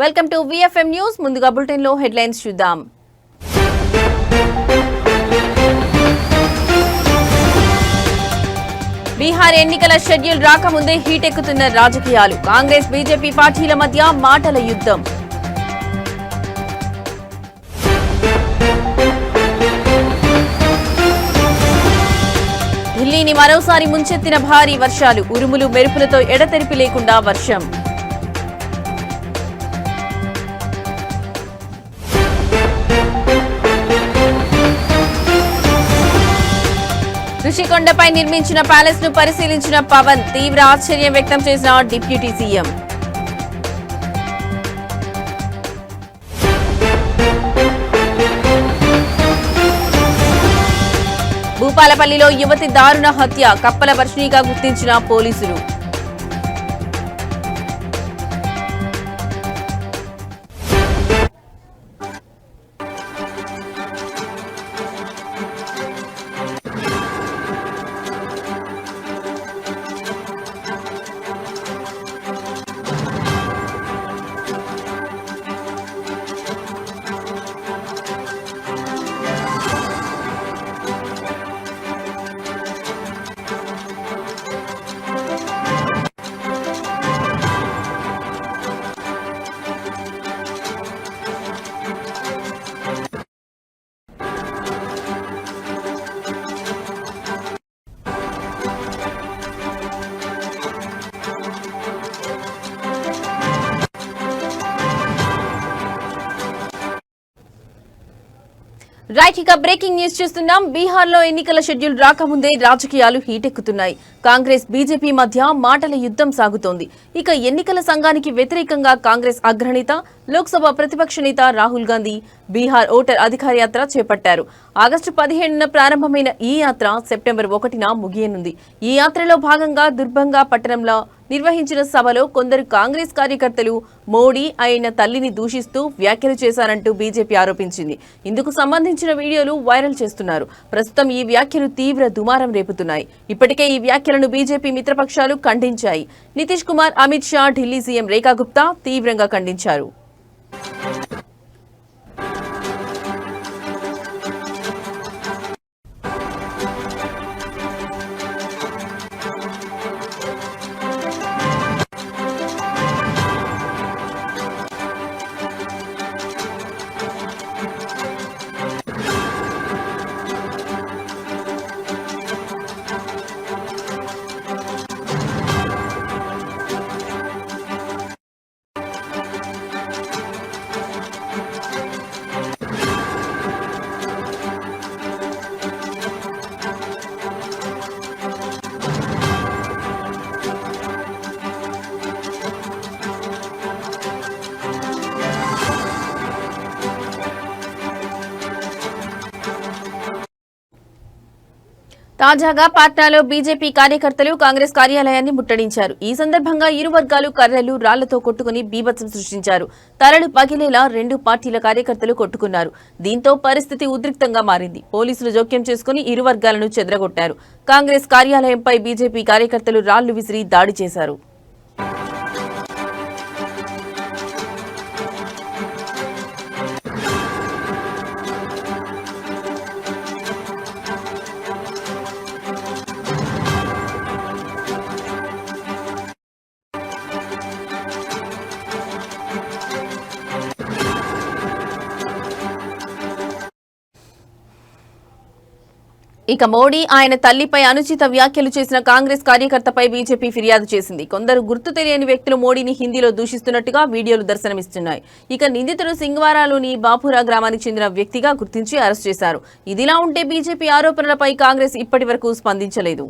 Welcome to VFM news. ముందుగా bulletin లో headlines చూద్దాం. బీహార్ ఎన్నికల షెడ్యూల్ రాకముందే హీటెక్కుతున్న రాజకీయాలు. కాంగ్రెస్ బీజేపీ పార్టీల మధ్య మాటల యుద్ధం. ఢిల్లీని మరోసారి ముంచెత్తిన భారీ వర్షాలు. ఉరుములు మెరుపులతో ఎడతెరిపి లేకుండా వర్షం. రుషికొండపై నిర్మించిన ప్యాలెస్ ను పరిశీలించిన పవన్. తీవ్ర ఆశ్చర్యం వ్యక్తం చేసిన డిప్యూటీ సీఎం. భూపాలపల్లిలో యువతి దారుణ హత్య. కప్పల వర్షిణిగా గుర్తించిన పోలీసులు. రైట్, ఇక బ్రేకింగ్ న్యూస్ చూస్తున్నాం. బీహార్ లో ఎన్నికల షెడ్యూల్ రాకముందే రాజకీయాలు హీటెక్కుతున్నాయి. కాంగ్రెస్ బీజేపీ మధ్య మాటల యుద్ధం సాగుతోంది. ఇక ఎన్నికల సంఘానికి వ్యతిరేకంగా కాంగ్రెస్ అగ్రనేత, లోక్సభ ప్రతిపక్ష నేత రాహుల్ గాంధీ బీహార్ ఓటర్ అధికార యాత్ర చేపట్టారు. ఆగస్టు 17న ప్రారంభమైన ఈ యాత్ర సెప్టెంబర్ 1న ముగియనుంది. ఈ యాత్రలో భాగంగా దుర్భంగా పట్టణంలో నిర్వహించిన సభలో కొందరు కాంగ్రెస్ కార్యకర్తలు మోడీ ఆయన తల్లిని దూషిస్తూ వ్యాఖ్యలు చేశారంటూ బీజేపీ ఆరోపించింది. ఇందుకు సంబంధించిన వీడియోలు వైరల్ చేస్తున్నారు. ప్రస్తుతం ఈ వ్యాఖ్యలు తీవ్ర దుమారం రేపుతున్నాయి. ఇప్పటికే ఈ వ్యాఖ్యలను బీజేపీ మిత్రపక్షాలు ఖండించాయి. నితీష్ కుమార్, అమిత్ షా, ఢిల్లీ సీఎం రేఖా గుప్తా తీవ్రంగా ఖండించారు. తాజాగా పాట్నాలో బీజేపీ కార్యకర్తలు కాంగ్రెస్ కార్యాలయాన్ని ముట్టడించారు. ఈ సందర్భంగా ఇరు వర్గాలు కర్రలు, రాళ్లతో కొట్టుకుని బీభత్సం సృష్టించారు. తలలు పగిలేలా రెండు పార్టీల కార్యకర్తలు కొట్టుకున్నారు. దీంతో పరిస్థితి ఉద్రిక్తంగా మారింది. పోలీసులు జోక్యం చేసుకుని ఇరు వర్గాలను చెదరగొట్టారు. కాంగ్రెస్ కార్యాలయంపై బీజేపీ కార్యకర్తలు రాళ్లు విసిరి దాడి చేశారు. ఇక మోడీ ఆయన తల్లిపై అనుచిత వ్యాఖ్యలు చేసిన కాంగ్రెస్ కార్యకర్తపై బీజేపీ ఫిర్యాదు చేసింది. కొందరు గుర్తు తెలియని వ్యక్తులు మోడీని హిందీలో దూషిస్తున్నట్టుగా వీడియోలు దర్శనమిస్తున్నాయి. ఇక నిందితుడు సింగ్వారాలోని బాపురా గ్రామానికి చెందిన వ్యక్తిగా గుర్తించి అరెస్ట్ చేశారు. ఇదిలా ఉంటే బీజేపీ ఆరోపణలపై కాంగ్రెస్ ఇప్పటివరకు స్పందించలేదు.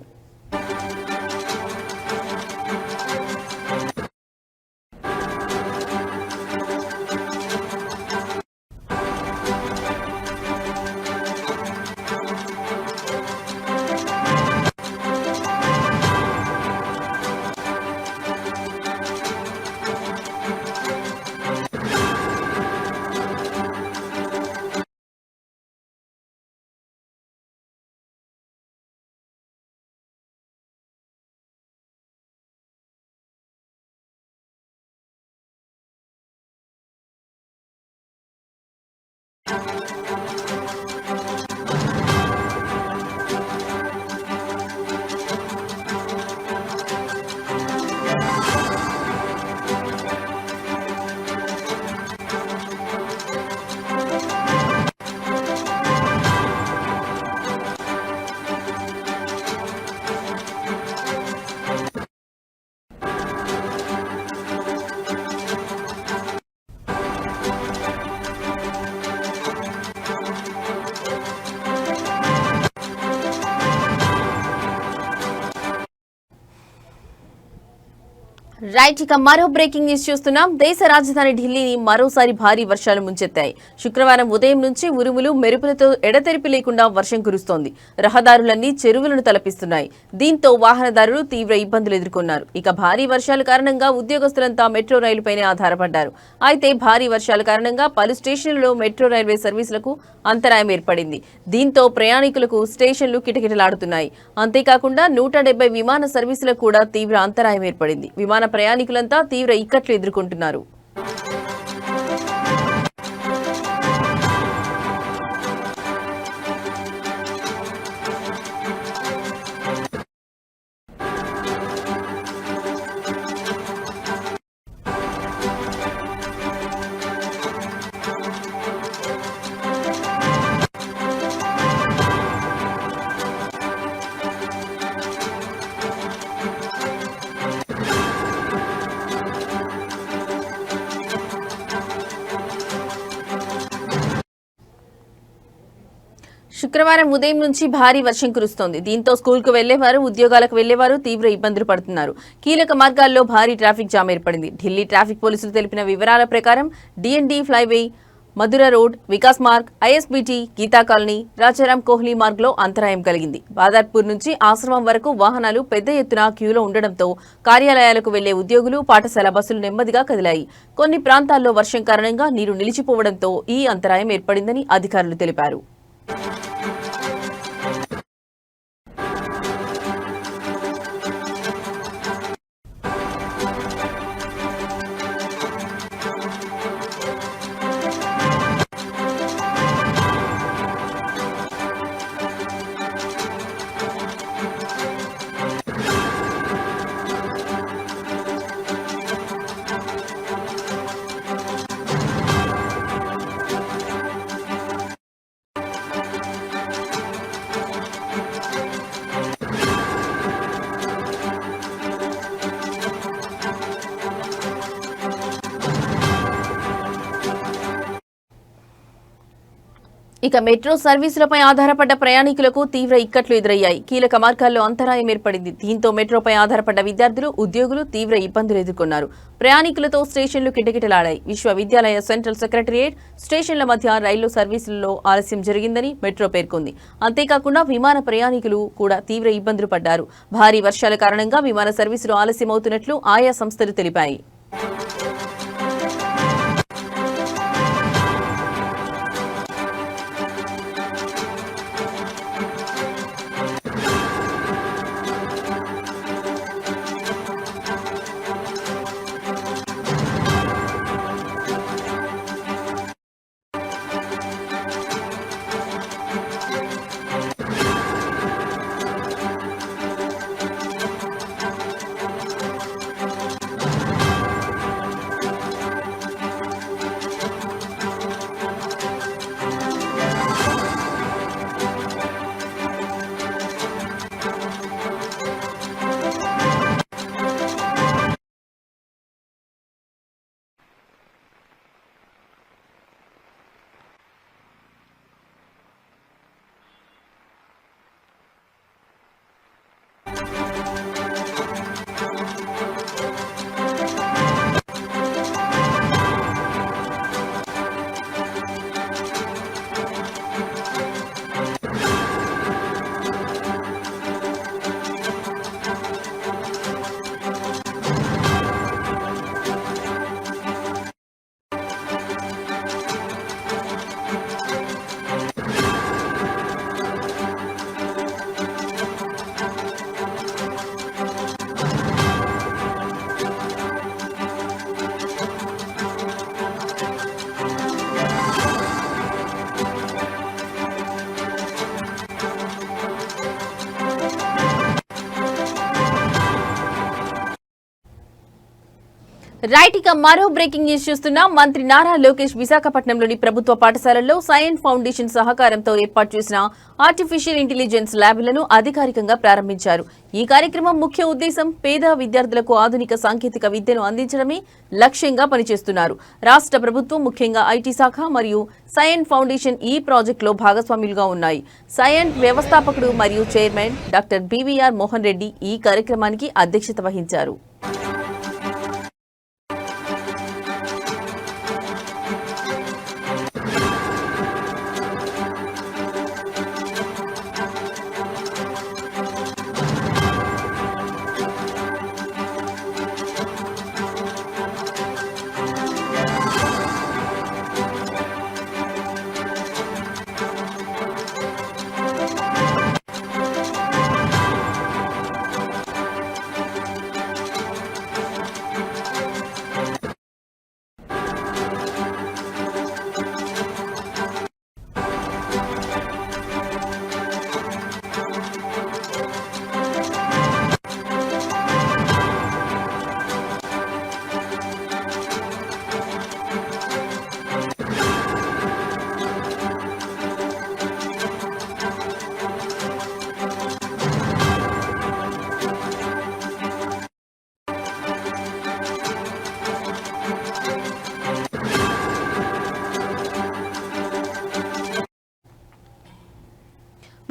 రైట్ ఇక మరో బ్రేకింగ్ న్యూస్ చూస్తున్నాం. దేశ రాజధాని ఢిల్లీని మరోసారి భారీ వర్షాలు ముంచెత్తాయి. శుక్రవారం ఉదయం నుంచి ఉరుములు మెరుపులతో ఎడతెరిపి లేకుండా వర్షం కురుస్తోంది. రహదారులన్నీ చెరువులను తలపిస్తున్నాయి. దీంతో వాహనదారులు తీవ్ర ఇబ్బందులు ఎదుర్కొన్నారు. ఇక భారీ వర్షాల కారణంగా ఉద్యోగస్తులంతా మెట్రో రైలుపైనే ఆధారపడ్డారు. అయితే భారీ వర్షాల కారణంగా పలు స్టేషన్లలో మెట్రో రైల్వే సర్వీసులకు అంతరాయం ఏర్పడింది. దీంతో ప్రయాణికులకు స్టేషన్లు కిటకిటలాడుతున్నాయి. అంతేకాకుండా 170 విమాన సర్వీసులకు కూడా తీవ్ర అంతరాయం ఏర్పడింది. విమాన ప్రయాణికులంతా తీవ్ర ఇక్కట్లు ఎదుర్కొంటున్నారు. శుక్రవారం ఉదయం నుంచి భారీ వర్షం కురుస్తోంది. దీంతో స్కూల్కు వెళ్లేవారు, ఉద్యోగాలకు వెళ్లేవారు తీవ్ర ఇబ్బందులు పడుతున్నారు. కీలక మార్గాల్లో భారీ ట్రాఫిక్ జామ్ ఏర్పడింది. ఢిల్లీ ట్రాఫిక్ పోలీసులు తెలిపిన వివరాల ప్రకారం డిఎన్డి ఫ్లైవే, మధుర రోడ్, వికాస్ మార్గ్, ఐఎస్బీటీ, గీతా కాలనీ, రాజారాం కోహ్లీ మార్గ్లో అంతరాయం కలిగింది. బాదార్పూర్ నుంచి ఆశ్రమం వరకు వాహనాలు పెద్ద ఎత్తున క్యూలో ఉండడంతో కార్యాలయాలకు వెళ్లే ఉద్యోగులు, పాఠశాల బస్సులు నెమ్మదిగా కదిలాయి. కొన్ని ప్రాంతాల్లో వర్షం కారణంగా నీరు నిలిచిపోవడంతో ఈ అంతరాయం ఏర్పడిందని అధికారులు తెలిపారు. ఇక మెట్రో సర్వీసులపై ఆధారపడ్డ ప్రయాణికులకు తీవ్ర ఇక్కట్లు ఎదురయ్యాయి. కీలక మార్గాల్లో అంతరాయం ఏర్పడింది. దీంతో మెట్రోపై ఆధారపడ్డ విద్యార్థులు, ఉద్యోగులు తీవ్ర ఇబ్బందులు ఎదుర్కొన్నారు. ప్రయాణికులతో స్టేషన్లు కిటకిటలాడాయి. విశ్వవిద్యాలయ సెంట్రల్ సెక్రటరియేట్ స్టేషన్ల మధ్య రైలు సర్వీసులలో ఆలస్యం జరిగిందని మెట్రో పేర్కొంది. అంతేకాకుండా విమాన ప్రయాణికులు కూడా తీవ్ర ఇబ్బందులు పడ్డారు. భారీ వర్షాల కారణంగా విమాన సర్వీసులు ఆలస్యమవుతున్నట్లు ఆయా సంస్థలు తెలిపాయి. రైట్ ఇక మరో బ్రేకింగ్ న్యూస్ చూస్తున్నాం. మంత్రి నారా లోకేష్ విశాఖపట్నంలోని ప్రభుత్వ పాఠశాలల్లో సైన్స్ ఫౌండేషన్ సహకారంతో ఏర్పాటు చేసిన ఆర్టిఫిషియల్ ఇంటెలిజెన్స్ ల్యాబ్లను అధికారికంగా ప్రారంభించారు. ఈ కార్యక్రమం ముఖ్య ఉద్దేశం పేద విద్యార్థులకు ఆధునిక సాంకేతిక విద్యను అందించడమే లక్ష్యంగా పనిచేస్తున్నారు. రాష్ట్ర ప్రభుత్వం ముఖ్యంగా ఐటీ శాఖ మరియు సైన్స్ ఫౌండేషన్ ఈ ప్రాజెక్టులో భాగస్వాములుగా ఉన్నాయి. సైన్స్ వ్యవస్థాపకుడు మరియు chairman doctor BVR Mohan Reddy ఈ కార్యక్రమానికి అధ్యక్షత వహించారు.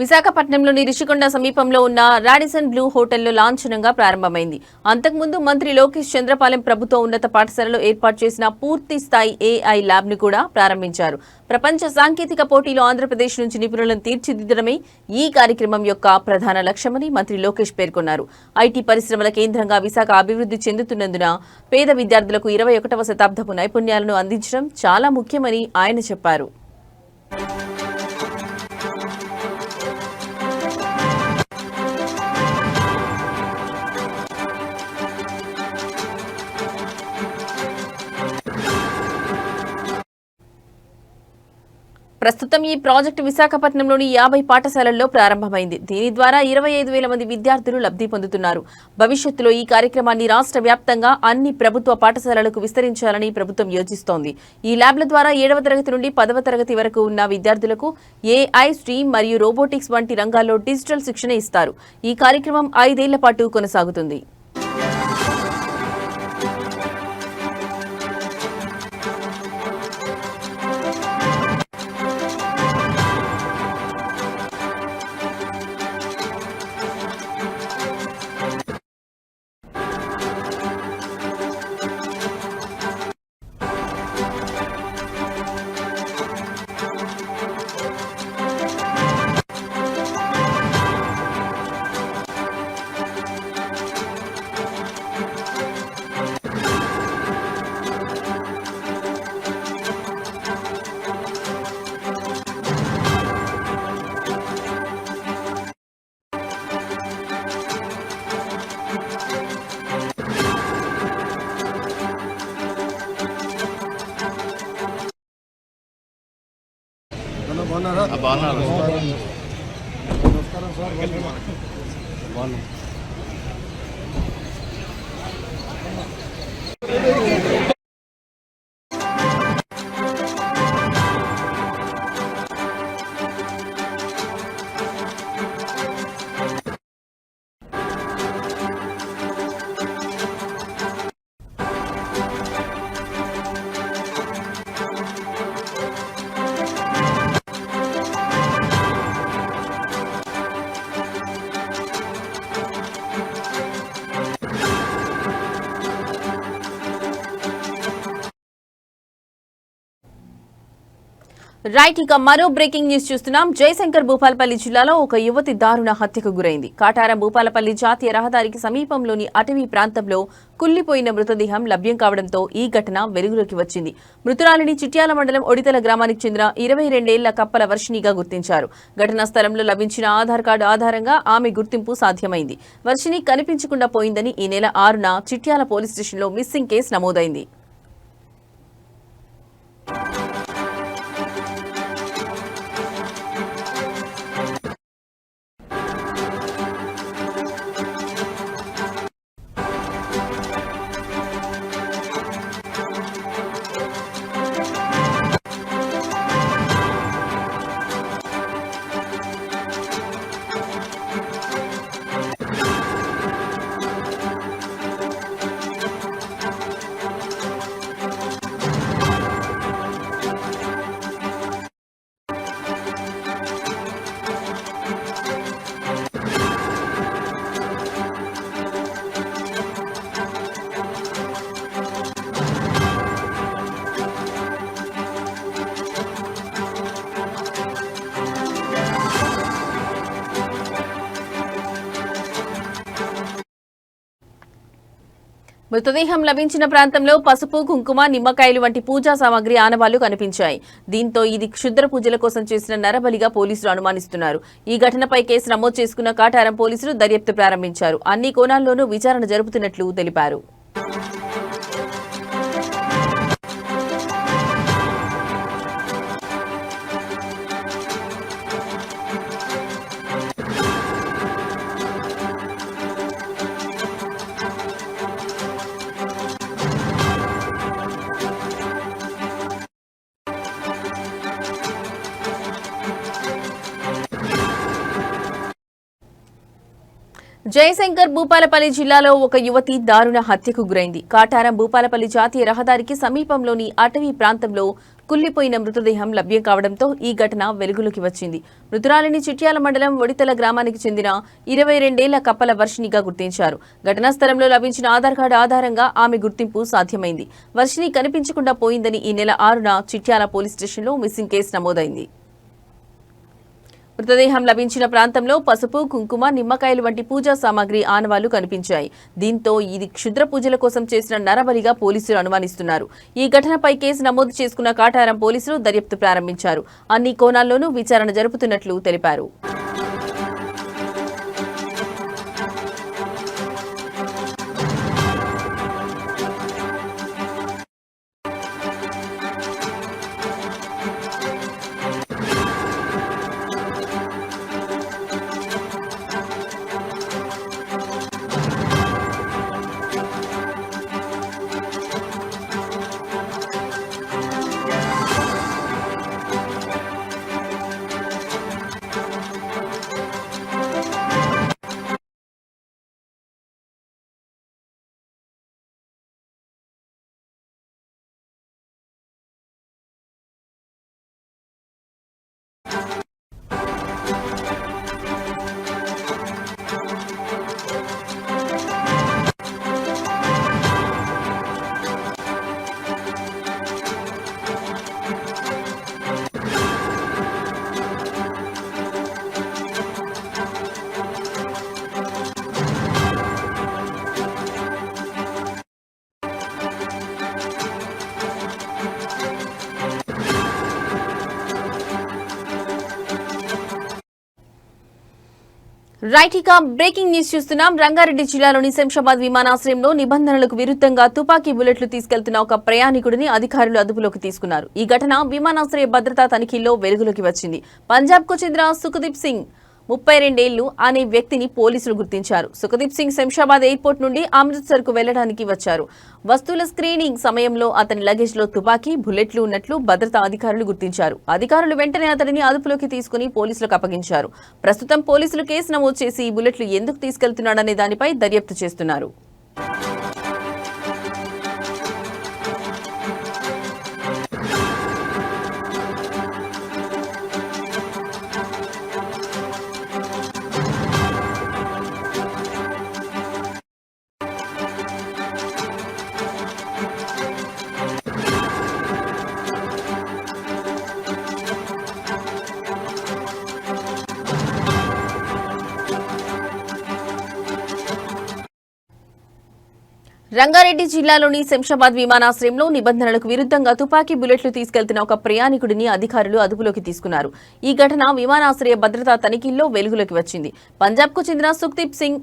విశాఖపట్నంలోని రిషికొండ సమీపంలో ఉన్న రాడిసన్ బ్లూ హోటల్లో లాంఛనంగా ప్రారంభమైంది. అంతకుముందు మంత్రి లోకేష్ చంద్రపాలెం ప్రభుత్వ ఉన్నత పాఠశాలలో ఏర్పాటు చేసిన పూర్తి స్థాయి ఏఐ ల్యాబ్ ను కూడా ప్రారంభించారు. ప్రపంచ సాంకేతిక పోటీలో ఆంధ్రప్రదేశ్ నుంచి నిపుణులను తీర్చిదిద్దడమే ఈ కార్యక్రమం యొక్క ప్రధాన లక్ష్యమని మంత్రి లోకేష్ పేర్కొన్నారు. ఐటీ పరిశ్రమల కేంద్రంగా విశాఖ అభివృద్ధి చెందుతున్నందున పేద విద్యార్థులకు 21వ శతాబ్దపు నైపుణ్యాలను అందించడం చాలా ముఖ్యమని ఆయన చెప్పారు. ప్రస్తుతం ఈ ప్రాజెక్టు విశాఖపట్నంలోని 50 పాఠశాలల్లో ప్రారంభమైంది. దీని ద్వారా 25,000 మంది విద్యార్థులు లబ్ధి పొందుతున్నారు. భవిష్యత్తులో ఈ కార్యక్రమాన్ని రాష్ట్ర వ్యాప్తంగా అన్ని ప్రభుత్వ పాఠశాలలకు విస్తరించాలని ప్రభుత్వం యోచిస్తోంది. ఈ ల్యాబ్ల ద్వారా 7వ తరగతి నుండి 10వ తరగతి వరకు ఉన్న విద్యార్థులకు ఏఐ, స్ట్రీమ్ మరియు రోబోటిక్స్ వంటి రంగాల్లో డిజిటల్ శిక్షణ ఇస్తారు. ఈ కార్యక్రమం 5 ఏళ్ల పాటు కొనసాగుతుంది. రైట్, ఇక మరో బ్రేకింగ్ న్యూస్ చూస్తున్నాం. జయశంకర్ భూపాలపల్లి జిల్లాలో ఒక యువతి దారుణ హత్యకు గురైంది. కాటారం భూపాలపల్లి జాతీయ రహదారికి సమీపంలోని అటవీ ప్రాంతంలో కుళ్లిపోయిన మృతదేహం లభ్యం కావడంతో ఈ ఘటన వెలుగులోకి వచ్చింది. మృతురాలిని చిట్యాల మండలం ఒడితల గ్రామానికి చెందిన 22 ఏళ్ల కప్పల వర్షిణిగా గుర్తించారు. ఘటనా స్థలంలో లభించిన ఆధార్ కార్డు ఆధారంగా ఆమె గుర్తింపు సాధ్యమైంది. వర్షిణి కనిపించకుండా పోయిందని ఈ నెల 6న చిట్యాల పోలీస్ స్టేషన్లో మిస్సింగ్ కేసు నమోదైంది. మృతదేహం లభించిన ప్రాంతంలో పసుపు, కుంకుమ, నిమ్మకాయలు వంటి పూజా సామాగ్రి ఆనవాళ్లు కనిపించాయి. దీంతో ఇది క్షుద్ర పూజల కోసం చేసిన నరబలిగా పోలీసులు అనుమానిస్తున్నారు. ఈ ఘటనపై కేసు నమోదు చేసుకున్న కాటారం పోలీసులు దర్యాప్తు ప్రారంభించారు. అన్ని కోణాల్లోనూ విచారణ జరుపుతున్నట్లు తెలిపారు. జయశంకర్ భూపాలపల్లి జిల్లాలో ఒక యువతి దారుణ హత్యకు గురైంది. కాటారం భూపాలపల్లి జాతీయ రహదారికి సమీపంలోని అటవీ ప్రాంతంలో కుళ్లిపోయిన మృతదేహం లభ్యం కావడంతో ఈ ఘటన వెలుగులోకి వచ్చింది. మృతురాలిని చిట్యాల మండలం ఒడితల గ్రామానికి చెందిన 22 కప్పల వర్షినిగా గుర్తించారు. ఘటనా స్థలంలో లభించిన ఆధార్ కార్డు ఆధారంగా ఆమె గుర్తింపు సాధ్యమైంది. వర్షిని కనిపించకుండా పోయిందని ఈ నెల 6న చిట్యాల పోలీస్ స్టేషన్లో మిస్సింగ్ కేసు నమోదైంది. మృతదేహం లభించిన ప్రాంతంలో పసుపు, కుంకుమ, నిమ్మకాయలు వంటి పూజా సామాగ్రి ఆనవాళ్లు కనిపించాయి. దీంతో ఇది క్షుద్ర పూజల కోసం చేసిన నరబలిగా పోలీసులు అనుమానిస్తున్నారు. ఈ ఘటనపై కేసు నమోదు చేసుకున్న కాటారం పోలీసులు దర్యాప్తు ప్రారంభించారు. అన్ని కోణాల్లోనూ విచారణ జరుపుతున్నట్లు తెలిపారు. రైట్, ఇక బ్రేకింగ్ న్యూస్ చూస్తున్నాం. రంగారెడ్డి జిల్లాలోని శంషాబాద్ విమానాశ్రయంలో నిబంధనలకు విరుద్ధంగా తుపాకీ బుల్లెట్లు తీసుకెళ్తున్న ఒక ప్రయాణికుడిని అధికారులు అదుపులోకి తీసుకున్నారు. ఈ ఘటన విమానాశ్రయ భద్రతా తనిఖీల్లో వెలుగులోకి వచ్చింది. పంజాబ్ కు చెందిన సుఖదీప్ సింగ్ 32 అనే వ్యక్తిని పోలీసులు గుర్తించారు. సుఖదీప్ సింగ్ శంషాబాద్ ఎయిర్పోర్ట్ నుండి అమృత్సర్ కు వెళ్లడానికి వచ్చారు. వస్తువుల స్క్రీనింగ్ సమయంలో అతని లగేజ్ లో తుపాకీ, బుల్లెట్లు ఉన్నట్లు భద్రతా అధికారులు గుర్తించారు. అధికారులు వెంటనే అతడిని అదుపులోకి తీసుకుని పోలీసులకు అప్పగించారు. ప్రస్తుతం పోలీసులు కేసు నమోదు చేసి ఈ బుల్లెట్లు ఎందుకు తీసుకెళ్తున్నాడనే దానిపై దర్యాప్తు చేస్తున్నారు. రంగారెడ్డి జిల్లాలోని శంషాబాద్ విమానాశ్రయంలో నిబంధనలకు విరుద్ధంగా తుపాకీ బుల్లెట్లు తీసుకెళ్తున్న ఒక ప్రయాణికుడిని అధికారులు అదుపులోకి తీసుకున్నారు. ఈ ఘటన విమానాశ్రయ భద్రతా తనిఖీల్లో వెలుగులోకి వచ్చింది. పంజాబ్ కు చెందిన సుఖ్దీప్ సింగ్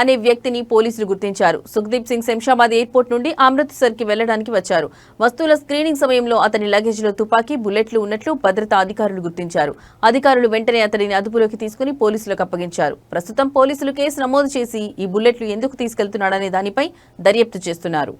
అనే వ్యక్తిని పోలీసులు గుర్తించారు. సుఖ్దీప్ సింగ్ శంషాబాద్ ఎయిర్పోర్ట్ నుండి అమృత్సర్ కి వెళ్లడానికి వచ్చారు. వస్తువుల స్క్రీనింగ్ సమయంలో అతని లగేజ్ లో తుపాకీ, బుల్లెట్లు ఉన్నట్లు భద్రతా అధికారులు గుర్తించారు. అధికారులు వెంటనే అతడిని అదుపులోకి తీసుకుని పోలీసులకు అప్పగించారు. ప్రస్తుతం పోలీసులు కేసు నమోదు చేసి ఈ బుల్లెట్లు ఎందుకు తీసుకెళ్తున్నాడనే దానిపై దర్యాప్తు చేస్తున్నారు.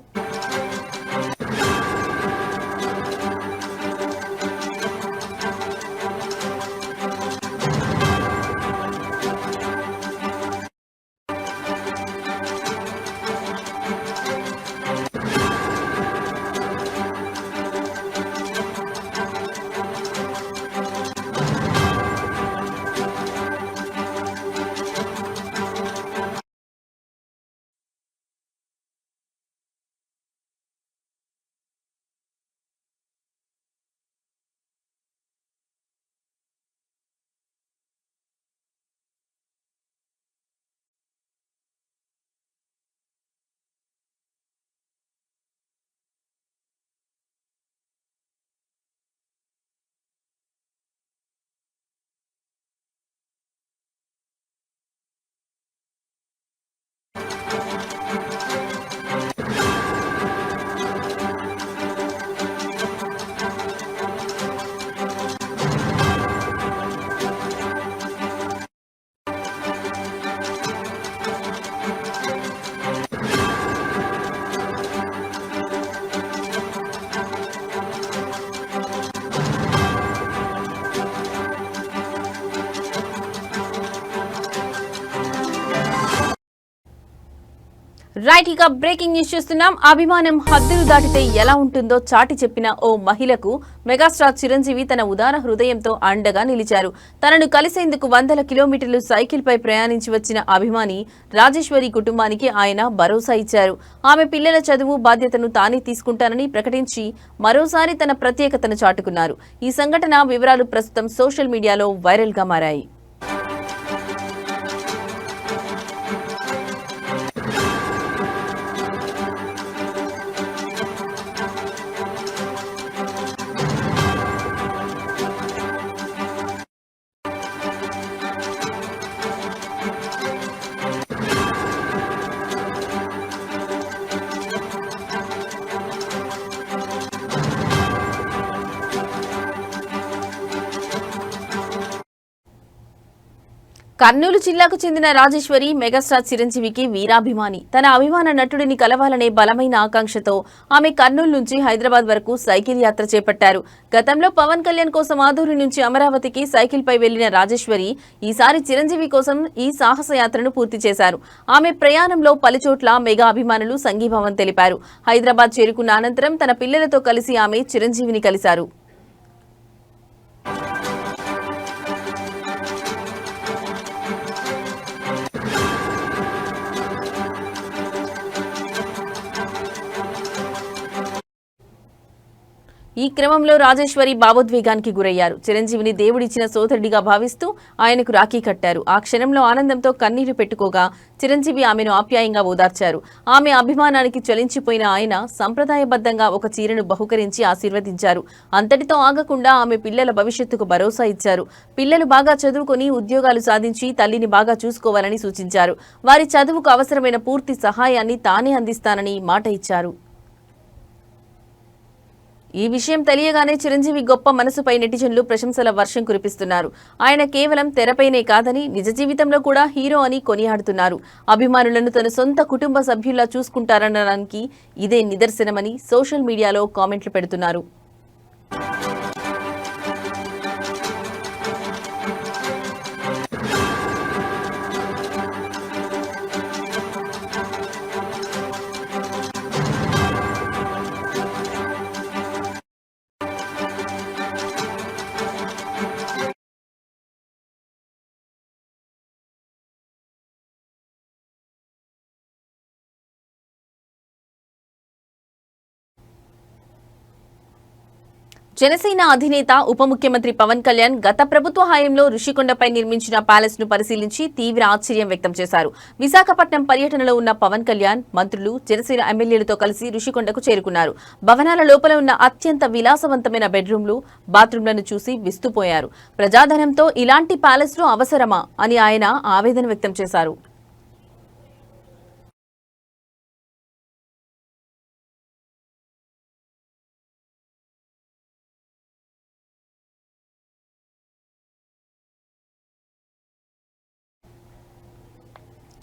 రైట్, ఇక బ్రేకింగ్ న్యూస్ చూస్తున్నాం. అభిమానం హద్దులు దాటితే ఎలా ఉంటుందో చాటి చెప్పిన ఓ మహిళకు మెగాస్టార్ చిరంజీవి తన ఉదార హృదయంతో అండగా నిలిచారు. తనను కలిసేందుకు వందల కిలోమీటర్లు సైకిల్ పై ప్రయాణించి వచ్చిన అభిమాని రాజేశ్వరి కుటుంబానికి ఆయన భరోసా ఇచ్చారు. ఆమె పిల్లల చదువు బాధ్యతను తానే తీసుకుంటానని ప్రకటించి మరోసారి తన ప్రత్యేకతను చాటుకున్నారు. ఈ సంఘటన వివరాలు ప్రస్తుతం సోషల్ మీడియాలో వైరల్ గా మారాయి. కర్నూలు జిల్లాకు చెందిన రాజేశ్వరి మెగాస్టార్ చిరంజీవికి వీరాభిమాని. తన అభిమాన నటుడిని కలవాలనే బలమైన ఆకాంక్షతో ఆమె కర్నూలు నుంచి హైదరాబాద్ వరకు సైకిల్ యాత్ర చేపట్టారు. గతంలో పవన్ కళ్యాణ్ కోసం ఆదూరి నుంచి అమరావతికి సైకిల్ పై వెళ్లిన రాజేశ్వరి ఈసారి చిరంజీవి కోసం ఈ సాహస యాత్రను పూర్తి చేశారు. ఆమె ప్రయాణంలో పలుచోట్ల మెగా అభిమానులు సంఘీభావం తెలిపారు. హైదరాబాద్ చేరుకున్న అనంతరం తన పిల్లలతో కలిసి ఆమె చిరంజీవిని కలిశారు. ఈ క్రమంలో రాజేశ్వరి భావోద్వేగానికి గురయ్యారు. చిరంజీవిని దేవుడిచ్చిన సోదరుడిగా భావిస్తూ ఆయనకు రాఖీ కట్టారు. ఆ క్షణంలో ఆనందంతో కన్నీరు పెట్టుకోగా చిరంజీవి ఆమెను ఆప్యాయంగా ఓదార్చారు. ఆమె అభిమానానికి చలించిపోయిన ఆయన సంప్రదాయబద్ధంగా ఒక చీరను బహుకరించి ఆశీర్వదించారు. అంతటితో ఆగకుండా ఆమె పిల్లల భవిష్యత్తుకు భరోసా ఇచ్చారు. పిల్లలు బాగా చదువుకొని ఉద్యోగాలు సాధించి తల్లిని బాగా చూసుకోవాలని సూచించారు. వారి చదువుకు అవసరమైన పూర్తి సహాయాన్ని తానే అందిస్తానని మాట ఇచ్చారు. ఈ విషయం తెలియగానే చిరంజీవి గొప్ప మనసుపై నెటిజన్లు ప్రశంసల వర్షం కురిపిస్తున్నారు. ఆయన కేవలం తెరపైనే కాదని నిజ జీవితంలో కూడా హీరో అని కొనియాడుతున్నారు. అభిమానులను తన సొంత కుటుంబ సభ్యుల్లా చూసుకుంటారనడానికి ఇదే నిదర్శనమని సోషల్ మీడియాలో కామెంట్లు పెడుతున్నారు. జనసేన అధినేత ఉప ముఖ్యమంత్రి పవన్ కళ్యాణ్ గత ప్రభుత్వ హయాంలో ఋషికొండపై నిర్మించిన ప్యాలెస్ ను పరిశీలించి తీవ్ర ఆశ్చర్యం వ్యక్తం చేశారు. విశాఖపట్నం పర్యటనలో ఉన్న పవన్ కళ్యాణ్ మంత్రులు, జనసేన ఎమ్మెల్యేలతో కలిసి ఋషికొండకు చేరుకున్నారు. భవనాల లోపల ఉన్న అత్యంత విలాసవంతమైన బెడ్రూమ్లు, బాత్రూంలను చూసి విస్తుపోయారు. ప్రజాధనంతో ఇలాంటి ప్యాలెస్ లు అవసరమా అని ఆయన ఆవేదన వ్యక్తం చేశారు.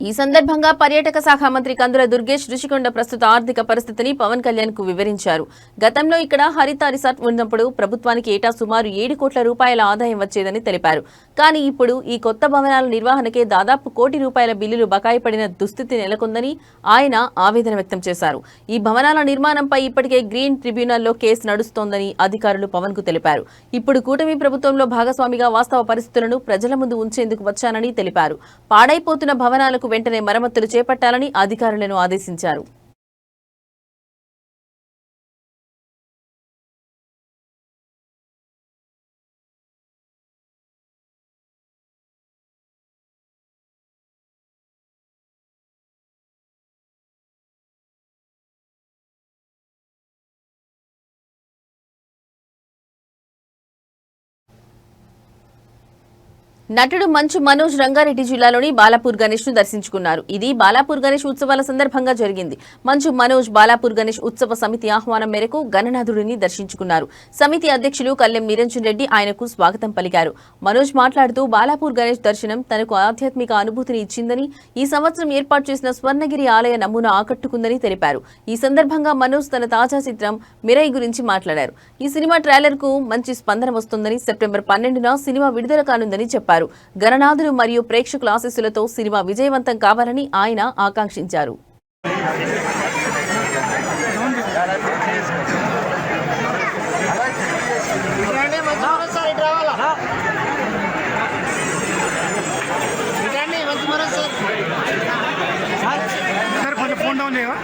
ఈ సందర్భంగా పర్యాటక శాఖ మంత్రి కందుల దుర్గేష్ ఋషికొండ ప్రస్తుత ఆర్థిక పరిస్థితిని పవన్ కళ్యాణ్ కు వివరించారు. గతంలో ఇక్కడ హరిత రిసార్ట్ ఉన్నప్పుడు ప్రభుత్వానికి ఏటా సుమారు 7 కోట్ల రూపాయల ఆదాయం వచ్చేదని తెలిపారు. కానీ ఇప్పుడు ఈ కొత్త భవనాల నిర్వహణకే దాదాపు ₹1 కోటి బిల్లులు బకాయి పడిన దుస్థితి నెలకొందని ఆయన ఆవేదన వ్యక్తం చేశారు. ఈ భవనాల నిర్మాణంపై ఇప్పటికే గ్రీన్ ట్రిబ్యునల్లో కేసు నడుస్తోందని అధికారులు పవన్ కు తెలిపారు. ఇప్పుడు కూటమి ప్రభుత్వంలో భాగస్వామిగా వాస్తవ పరిస్థితులను ప్రజల ముందు ఉంచేందుకు వచ్చానని తెలిపారు. పాడైపోతున్న భవనాలకు వెంటనే మరమ్మతులు చేపట్టాలని అధికారులను ఆదేశించారు. నటుడు మంచు మనోజ్ రంగారెడ్డి జిల్లాలోని బాలాపూర్ గణేష్ ను దర్శించుకున్నారు. ఇది బాలాపూర్ గణేష్ ఉత్సవాల సందర్భంగా జరిగింది. మంచు మనోజ్ బాలాపూర్ గణేష్ ఉత్సవ సమితి ఆహ్వానం మేరకు గణనాథుడిని దర్శించుకున్నారు. సమితి అధ్యక్షులు కల్లెం నిరంజన్ రెడ్డి ఆయనకు స్వాగతం పలికారు. మనోజ్ మాట్లాడుతూ బాలాపూర్ గణేష్ దర్శనం తనకు ఆధ్యాత్మిక అనుభూతిని ఇచ్చిందని, ఈ సంవత్సరం ఏర్పాటు చేసిన స్వర్ణగిరి ఆలయ నమూనా ఆకట్టుకుందని తెలిపారు. ఈ సందర్భంగా మనోజ్ తన తాజా చిత్రం మిరై గురించి మాట్లాడారు. ఈ సినిమా ట్రైలర్ కు మంచి స్పందన వస్తుందని, సెప్టెంబర్ 12న సినిమా విడుదల కానుందని చెప్పారు. గణనాథులు మరియు ప్రేక్షకుల ఆశీస్సులతో సినిమా విజయవంతం కావాలని ఆయన ఆకాంక్షించారు. సార్ కొంచెం ఫోన్ డౌన్ చేయవా?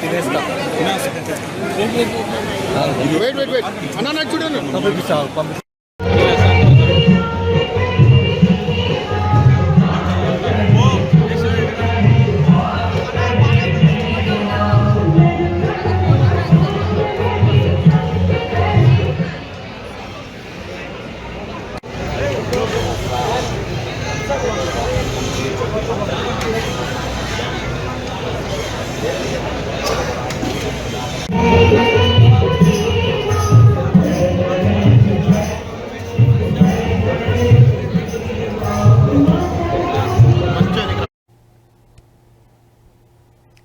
తినేస్తా అన్న నాకు చూడండి పంపిస్తా.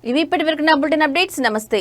ఇవి ఇప్పటి వరకు నా బులెటిన్ అప్డేట్స్. నమస్తే.